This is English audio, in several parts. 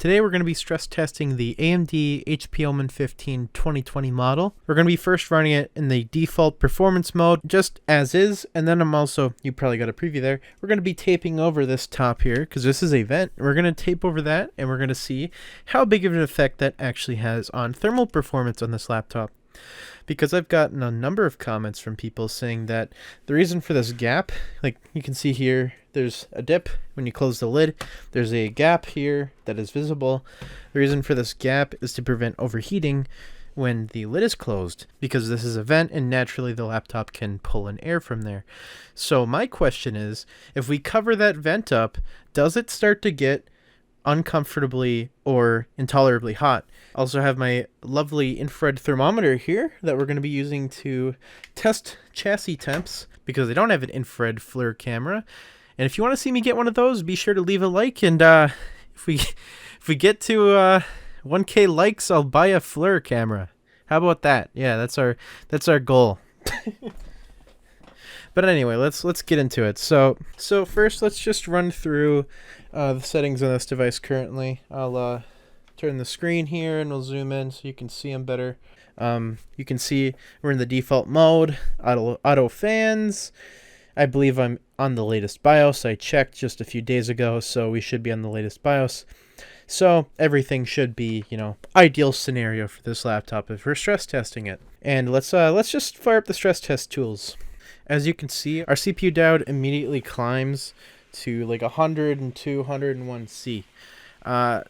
Today we're going to be stress testing the AMD HP OMEN 15 2020 model. We're going to be first running it in the default performance mode, just as is, and then you probably got a preview there, we're going to be taping over this top here, because this is a vent. We're going to tape over that, and we're going to see how big of an effect that actually has on thermal performance on this laptop. Because I've gotten a number of comments from people saying that the reason for this gap, like you can see here, there's a dip when you close the lid. There's a gap here that is visible. The reason for this gap is to prevent overheating when the lid is closed, because this is a vent and naturally the laptop can pull in air from there. So my question is, if we cover that vent up, does it start to get uncomfortably or intolerably hot? Also have my lovely infrared thermometer here that we're going to be using to test chassis temps, because I don't have an infrared FLIR camera. And if you want to see me get one of those, be sure to leave a like, and if we get to 1K likes, I'll buy a FLIR camera. How about that? Yeah, that's our goal. But anyway, let's get into it. So first, let's just run through the settings on this device currently. I'll turn the screen here and we'll zoom in so you can see them better. You can see we're in the default mode, auto fans. I believe I'm on the latest BIOS. I checked just a few days ago, so we should be on the latest BIOS. So everything should be, ideal scenario for this laptop if we're stress testing it. And let's just fire up the stress test tools. As you can see, our CPU diode immediately climbs to like 102, 101C.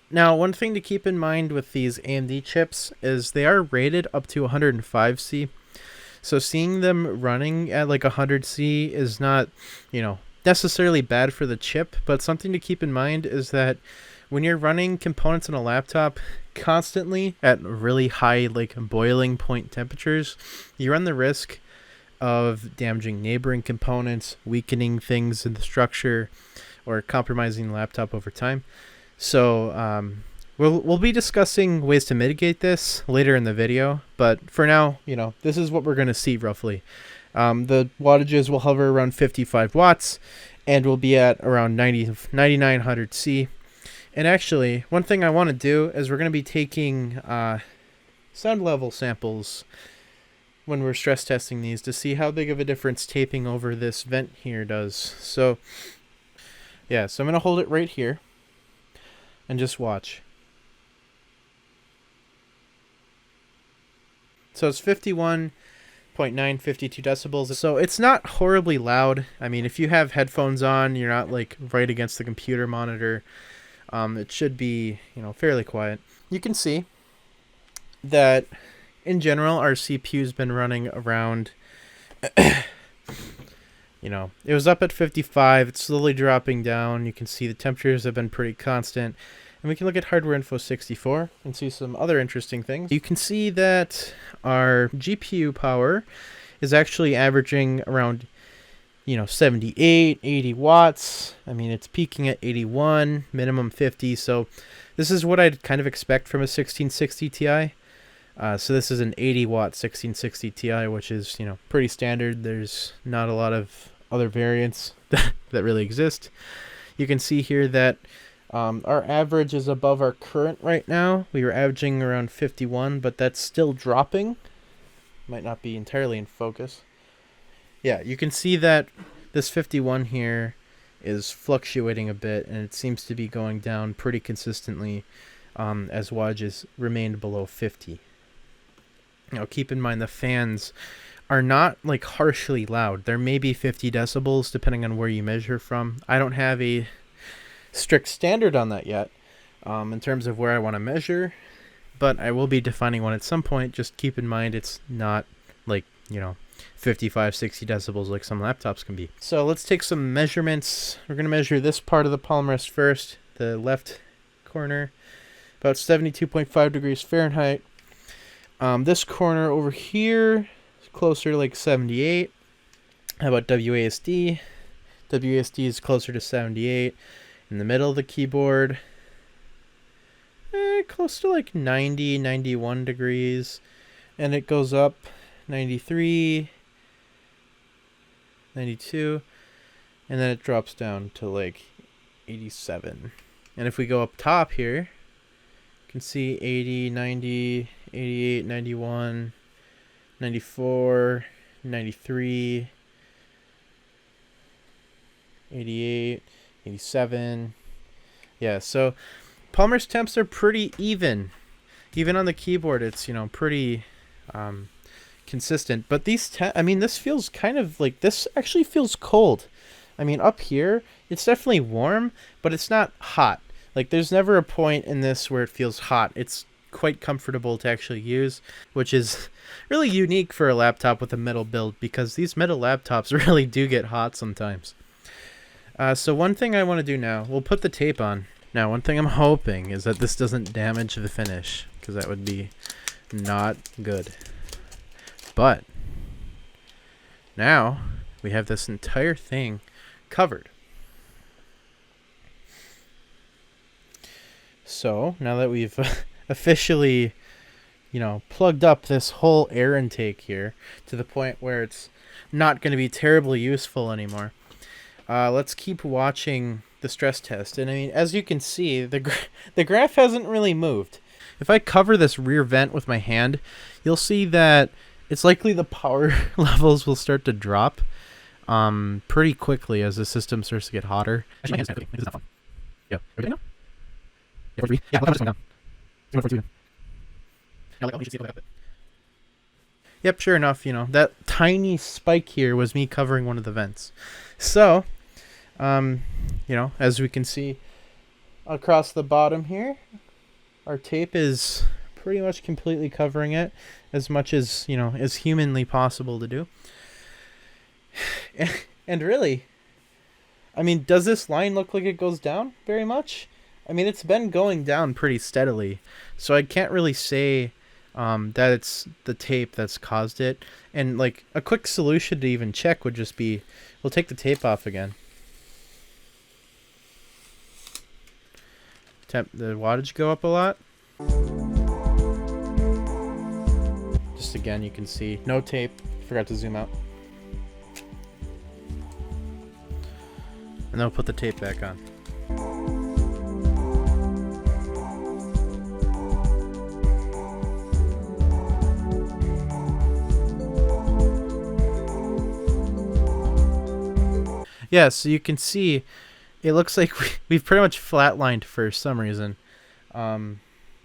Now, one thing to keep in mind with these AMD chips is they are rated up to 105C. So seeing them running at like 100C is not, necessarily bad for the chip, but something to keep in mind is that when you're running components on a laptop constantly at really high, like boiling point temperatures, you run the risk of damaging neighboring components, weakening things in the structure, or compromising the laptop over time. So we'll be discussing ways to mitigate this later in the video, but for now, this is what we're going to see roughly. The wattages will hover around 55 watts, and we'll be at around 9900C. And actually, one thing I want to do is we're going to be taking sound level samples when we're stress testing these to see how big of a difference taping over this vent here does. So I'm going to hold it right here and just watch. So it's 51.9, 52 decibels. So it's not horribly loud. I mean, if you have headphones on, you're not like right against the computer monitor. It should be, fairly quiet. You can see that in general, our CPU's been running around, it was up at 55. It's slowly dropping down. You can see the temperatures have been pretty constant. And we can look at Hardware Info 64 and see some other interesting things. You can see that our GPU power is actually averaging around, 78, 80 watts. I mean, it's peaking at 81, minimum 50. So this is what I'd kind of expect from a 1660 Ti. So this is an 80 watt 1660 Ti, which is, pretty standard. There's not a lot of other variants that really exist. You can see here that our average is above our current right now. We were averaging around 51, but that's still dropping. Might not be entirely in focus. Yeah, you can see that this 51 here is fluctuating a bit, and it seems to be going down pretty consistently as wattages remained below 50. Now, keep in mind the fans are not like harshly loud. There may be 50 decibels depending on where you measure from. I don't have a strict standard on that yet in terms of where I want to measure, but I will be defining one at some point. Just keep in mind it's not like, 55, 60 decibels like some laptops can be. So let's take some measurements. We're going to measure this part of the palm rest first, the left corner, about 72.5 degrees Fahrenheit. This corner over here is closer to like 78. How about WASD? WASD is closer to 78. In the middle of the keyboard, close to like 90, 91 degrees. And it goes up 93, 92, and then it drops down to like 87. And if we go up top here, can see 80, 90, 88, 91, 94, 93, 88, 87. Yeah, so Palmer's temps are pretty even. Even on the keyboard, it's, you know, pretty consistent. But these, I mean, this feels kind of like, this actually feels cold. I mean, up here, it's definitely warm, but it's not hot. Like, there's never a point in this where it feels hot. It's quite comfortable to actually use, which is really unique for a laptop with a metal build, because these metal laptops really do get hot sometimes. So one thing I want to do now, we'll put the tape on. Now, one thing I'm hoping is that this doesn't damage the finish, because that would be not good. But now we have this entire thing covered. So now that we've officially, you know, plugged up this whole air intake here to the point where it's not going to be terribly useful anymore, let's keep watching the stress test. And I mean, as you can see, the graph hasn't really moved. If I cover this rear vent with my hand, you'll see that it's likely the power levels will start to drop pretty quickly as the system starts to get hotter. Actually, my hand's kind of cooking. This is not fun. Yeah. Are we good now? Yeah, 43. Yeah, we'll have this one down. 42. Now, like, you should see it a little bit. Yep, sure enough, you know, that tiny spike here was me covering one of the vents. So, you know, as we can see across the bottom here, our tape is pretty much completely covering it as much as, you know, as humanly possible to do. And really, I mean, does this line look like it goes down very much? I mean, it's been going down pretty steadily, so I can't really say that it's the tape that's caused it. And like a quick solution to even check would just be, we'll take the tape off again. The wattage go up a lot. Just again, you can see no tape. Forgot to zoom out. And then we'll put the tape back on. Yeah, so you can see it looks like we've pretty much flatlined for some reason. I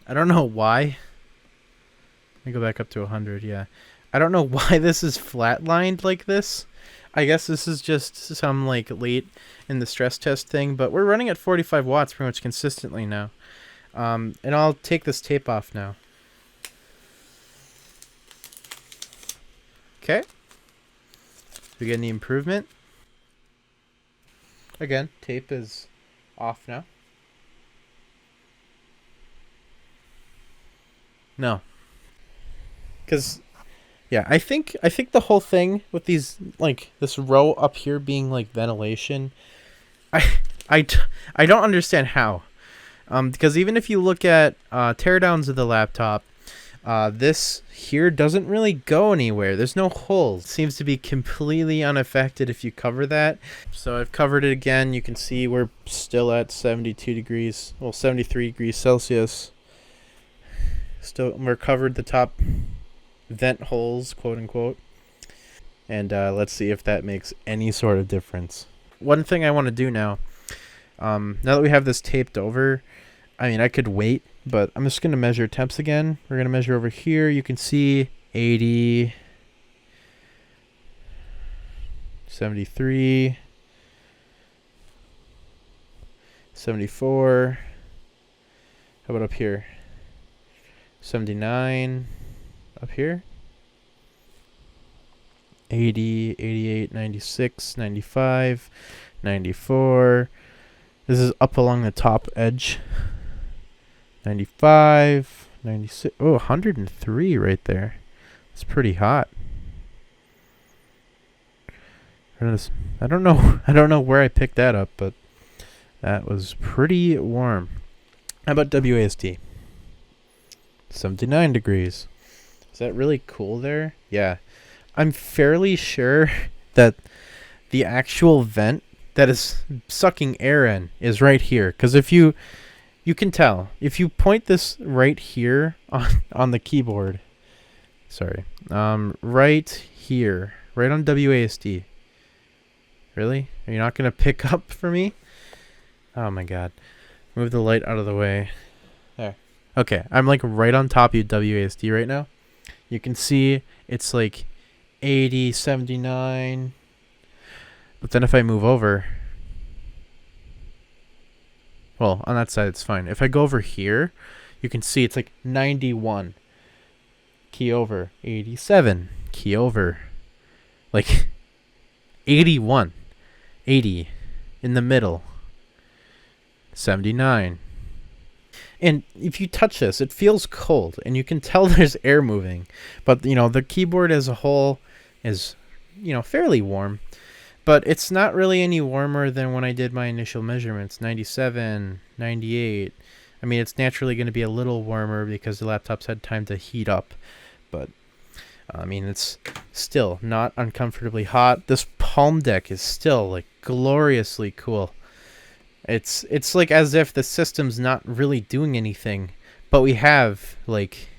don't know why. Let me go back up to 100, yeah. I don't know why this is flatlined like this. I guess this is just some like late in the stress test thing, but we're running at 45 watts pretty much consistently now. And I'll take this tape off now. Okay. We get any improvement? Again, tape is off now. No. Because, yeah, I think the whole thing with these, like, this row up here being, like, ventilation, I don't understand how. Because even if you look at teardowns of the laptop, this here doesn't really go anywhere. There's no hole. It seems to be completely unaffected if you cover that. So I've covered it again. You can see we're still at 72 degrees, well, 73 degrees Celsius. Still, we're covered the top vent holes, quote unquote. And let's see if that makes any sort of difference. One thing I want to do now that we have this taped over, I mean, I could wait, but I'm just going to measure temps again. We're going to measure over here. You can see 80, 73, 74. How about up here? 79 up here. 80, 88, 96, 95, 94. This is up along the top edge. 95, 96. Oh, 103 right there. It's pretty hot. I don't know where I picked that up, but that was pretty warm. How about WASD? 79 degrees. Is that really cool there? Yeah. I'm fairly sure that the actual vent that is sucking air in is right here. Because if you you can tell if you point this right here on the keyboard. Sorry, right here, right on WASD. Really? Are you not gonna pick up for me? Oh my god. Move the light out of the way. There. Okay, I'm like right on top of WASD right now. You can see it's like 80, 79. But then if I move over, well, on that side it's fine. If I go over here, you can see it's like 91. Key over. 87. Key over. Like 81. 80. In the middle. 79. And if you touch this, it feels cold, and you can tell there's air moving. But, you know, the keyboard as a whole is, you know, fairly warm. But it's not really any warmer than when I did my initial measurements, 97, 98. I mean, it's naturally going to be a little warmer because the laptop's had time to heat up. But, I mean, it's still not uncomfortably hot. This Palm Deck is still, like, gloriously cool. It's like as if the system's not really doing anything, but we have like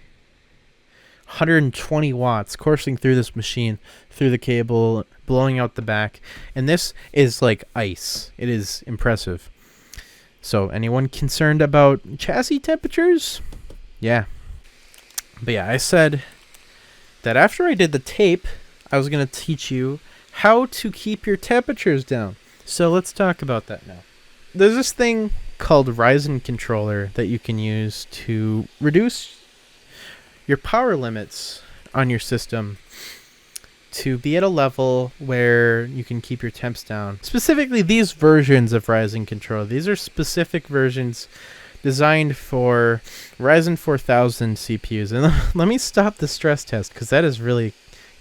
120 watts coursing through this machine, through the cable, blowing out the back, and this is like ice. It is impressive. So anyone concerned about chassis temperatures? Yeah. But yeah, I said that after I did the tape, I was going to teach you how to keep your temperatures down. So let's talk about that now. There's this thing called Ryzen controller that you can use to reduce your power limits on your system to be at a level where you can keep your temps down. Specifically, these versions of Ryzen controller. These are specific versions designed for Ryzen 4000 CPUs. And let me stop the stress test because that is really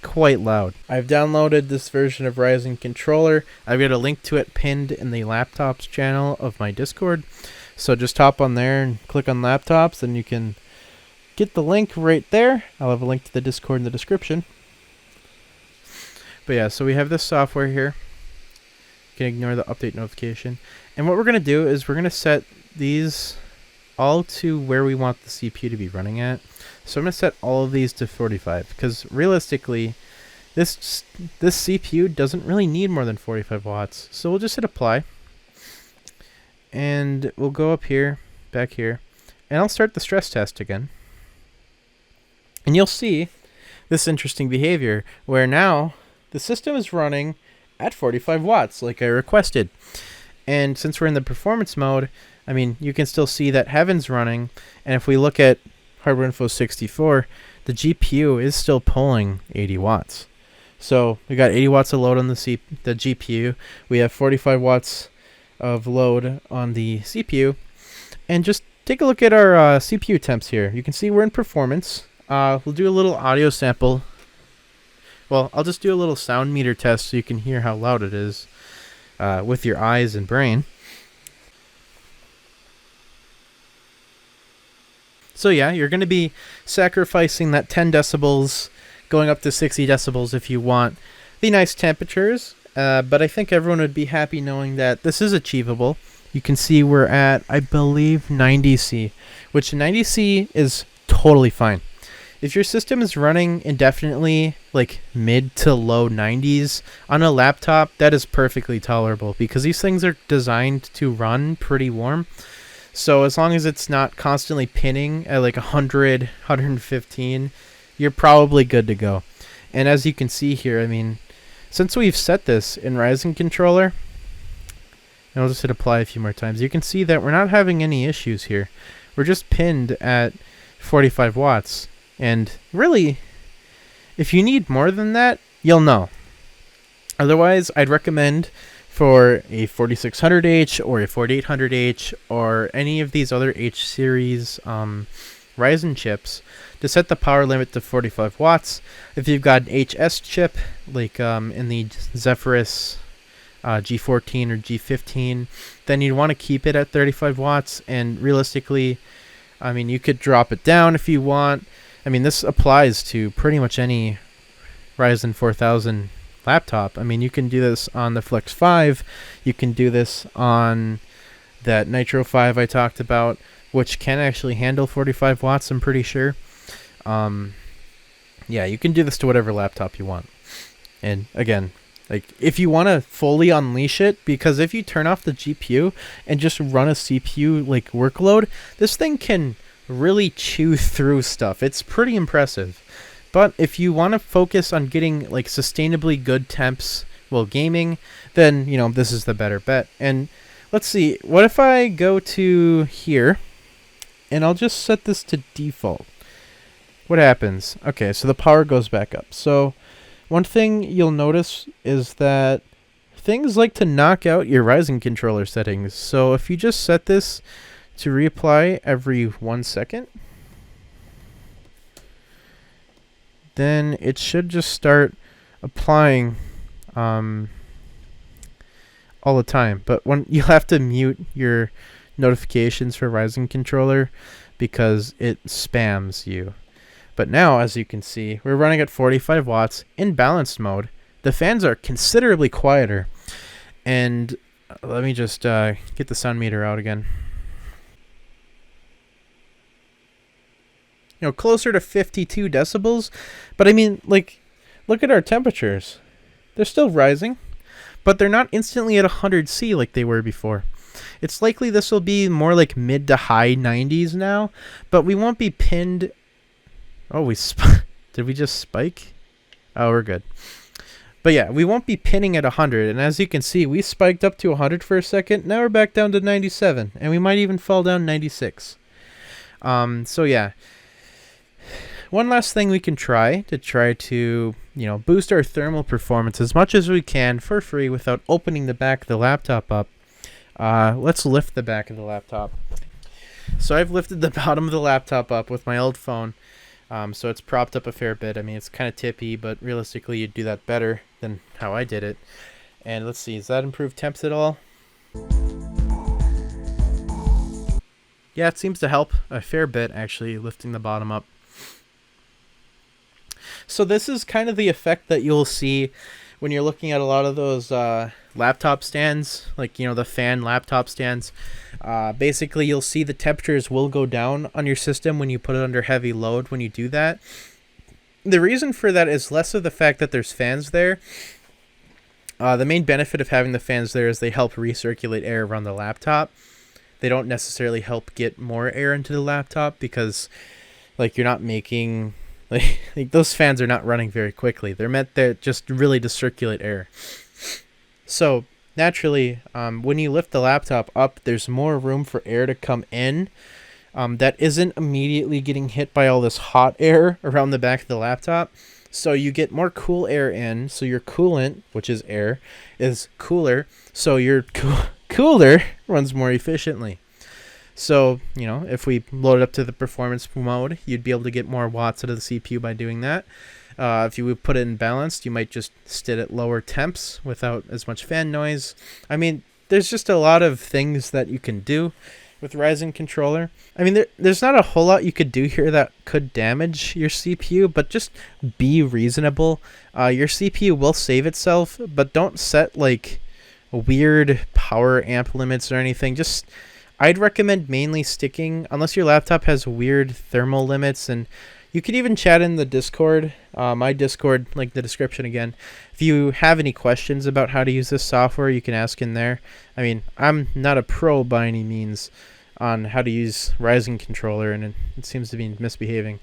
quite loud. I've downloaded this version of Ryzen controller. I've got a link to it pinned in the laptops channel of my Discord. So just hop on there and click on laptops and you can get the link right there. I'll have a link to the Discord in the description. But yeah, so we have this software here. You can ignore the update notification. And what we're going to do is we're going to set these all to where we want the CPU to be running at. So I'm going to set all of these to 45 because realistically this CPU doesn't really need more than 45 watts. So we'll just hit apply and we'll go up here, back here, and I'll start the stress test again. And you'll see this interesting behavior where now the system is running at 45 watts like I requested. And since we're in the performance mode, I mean, you can still see that Heaven's running. And if we look at Hardware Info 64, the GPU is still pulling 80 watts. So we got 80 watts of load on the GPU. We have 45 watts of load on the CPU. And just take a look at our CPU temps here. You can see we're in performance. We'll do a little audio sample. Well, I'll just do a little sound meter test so you can hear how loud it is with your eyes and brain. So yeah, you're going to be sacrificing that 10 decibels, going up to 60 decibels if you want the nice temperatures. But I think everyone would be happy knowing that this is achievable. You can see we're at, I believe, 90C, which 90C is totally fine. If your system is running indefinitely, like mid to low 90s on a laptop, that is perfectly tolerable because these things are designed to run pretty warm. So as long as it's not constantly pinning at like 100, 115, you're probably good to go. And as you can see here, I mean, since we've set this in Ryzen controller, and I'll just hit apply a few more times, you can see that we're not having any issues here. We're just pinned at 45 watts. And really, if you need more than that, you'll know. Otherwise, I'd recommend for a 4600H or a 4800H or any of these other H series Ryzen chips to set the power limit to 45 watts. If you've got an HS chip, like in the Zephyrus G14 or G15, then you'd want to keep it at 35 watts. And realistically, I mean, you could drop it down if you want. I mean, this applies to pretty much any Ryzen 4000 laptop. I mean, you can do this on the Flex 5. You can do this on that Nitro 5 I talked about. which can actually handle 45 watts, I'm pretty sure. Yeah, you can do this to whatever laptop you want. And again, like if you want to fully unleash it, because if you turn off the GPU and just run a CPU like workload, this thing can really chew through stuff. It's pretty impressive. But if you want to focus on getting like sustainably good temps while gaming, then, you know, this is the better bet. And let's see, what if I go to here and I'll just set this to default? What happens? Okay, so the power goes back up. So one thing you'll notice is that things like to knock out your Ryzen controller settings. So if you just set this to reapply every 1 second, then it should just start applying all the time. But when you'll have to mute your notifications for Ryzen controller because it spams you. But now, as you can see, we're running at 45 watts in balanced mode. The fans are considerably quieter. And let me just get the sound meter out again. You know, closer to 52 decibels. But I mean, like, look at our temperatures. They're still rising, but they're not instantly at 100°C like they were before. It's likely this will be more like mid to high 90s now, but we won't be pinned. Oh, did we just spike? Oh, we're good. But yeah, we won't be pinning at 100. And as you can see, we spiked up to 100 for a second. Now we're back down to 97. And we might even fall down 96. So yeah. One last thing we can try to, you know, boost our thermal performance as much as we can for free without opening the back of the laptop up. Let's lift the back of the laptop. So I've lifted the bottom of the laptop up with my old phone. So it's propped up a fair bit. I mean, it's kind of tippy, but realistically, you'd do that better than how I did it. And let's see, does that improve temps at all? Yeah, it seems to help a fair bit, actually, lifting the bottom up. So this is kind of the effect that you'll see when you're looking at a lot of those laptop stands, like, you know, the fan laptop stands. Basically, you'll see the temperatures will go down on your system when you put it under heavy load when you do that. The reason for that is less of the fact that there's fans there. The main benefit of having the fans there is they help recirculate air around the laptop. They don't necessarily help get more air into the laptop because, like, you're not making... Like those fans are not running very quickly. They're meant there just really to circulate air. So naturally, when you lift the laptop up, there's more room for air to come in that isn't immediately getting hit by all this hot air around the back of the laptop. So you get more cool air in. So your coolant, which is air, is cooler. So your cooler runs more efficiently. So, you know, if we load it up to the performance mode, you'd be able to get more watts out of the CPU by doing that. If you would put it in balanced, you might just sit at lower temps without as much fan noise. I mean, there's just a lot of things that you can do with Ryzen controller. I mean, there's not a whole lot you could do here that could damage your CPU, but just be reasonable. Your CPU will save itself, but don't set like weird power amp limits or anything. Just... I'd recommend mainly sticking, unless your laptop has weird thermal limits, and you could even chat in the Discord, my Discord, like the description again. If you have any questions about how to use this software, you can ask in there. I mean, I'm not a pro by any means on how to use Ryzen controller, and it seems to be misbehaving.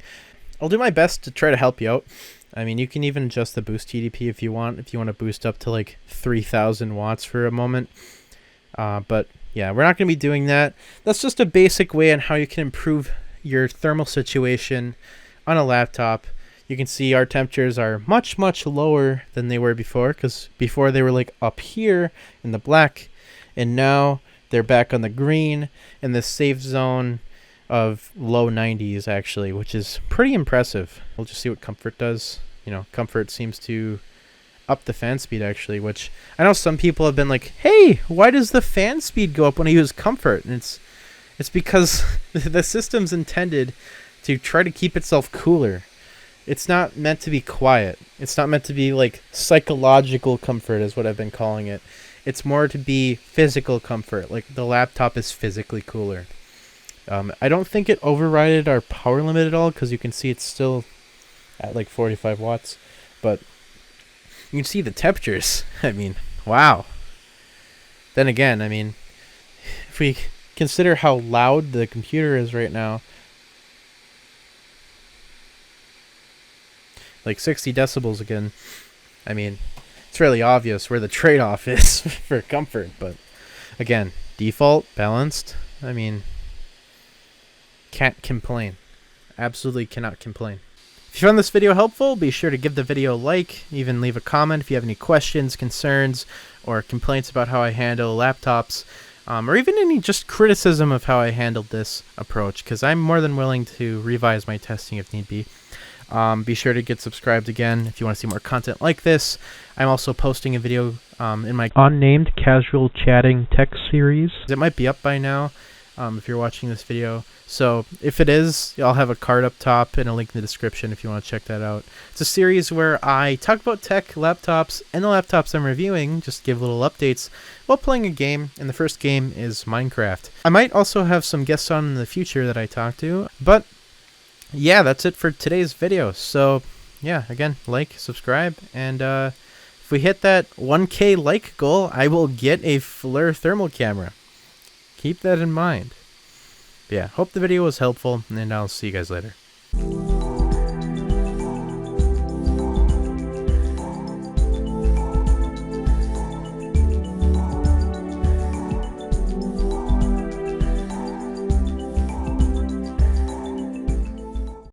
I'll do my best to try to help you out. I mean, you can even adjust the boost TDP if you want to boost up to like 3,000 watts for a moment. But yeah, we're not going to be doing that. That's just a basic way on how you can improve your thermal situation on a laptop. You can see our temperatures are much, much lower than they were before, because before they were like up here in the black, and now they're back on the green in the safe zone of low 90s actually, which is pretty impressive. We'll just see what comfort does. You know, comfort seems to up the fan speed actually, which I know some people have been like, hey, why does the fan speed go up when I use comfort? And it's because the system's intended to try to keep itself cooler. It's not meant to be quiet. It's not meant to be like psychological comfort is what I've been calling it. It's more to be physical comfort, like the laptop is physically cooler. I don't think it overrided our power limit at all, because you can see it's still at like 45 watts. But you can see the temperatures. I mean, wow. Then again, I mean, if we consider how loud the computer is right now, like 60 decibels again, I mean, it's really obvious where the trade-off is for comfort. But again, default, balanced, I mean, can't complain. Absolutely cannot complain. If you found this video helpful, be sure to give the video a like, even leave a comment if you have any questions, concerns, or complaints about how I handle laptops, or even any just criticism of how I handled this approach, because I'm more than willing to revise my testing if need be. Be sure to get subscribed again if you want to see more content like this. I'm also posting a video in my unnamed casual chatting tech series. It might be up by now if you're watching this video. So if it is, I'll have a card up top and a link in the description if you want to check that out. It's a series where I talk about tech, laptops, and the laptops I'm reviewing, just give little updates while playing a game, and the first game is Minecraft. I might also have some guests on in the future that I talk to, but yeah, that's it for today's video. So yeah, again, like, subscribe, and if we hit that 1K like goal, I will get a FLIR thermal camera. Keep that in mind. But yeah, hope the video was helpful, and I'll see you guys later.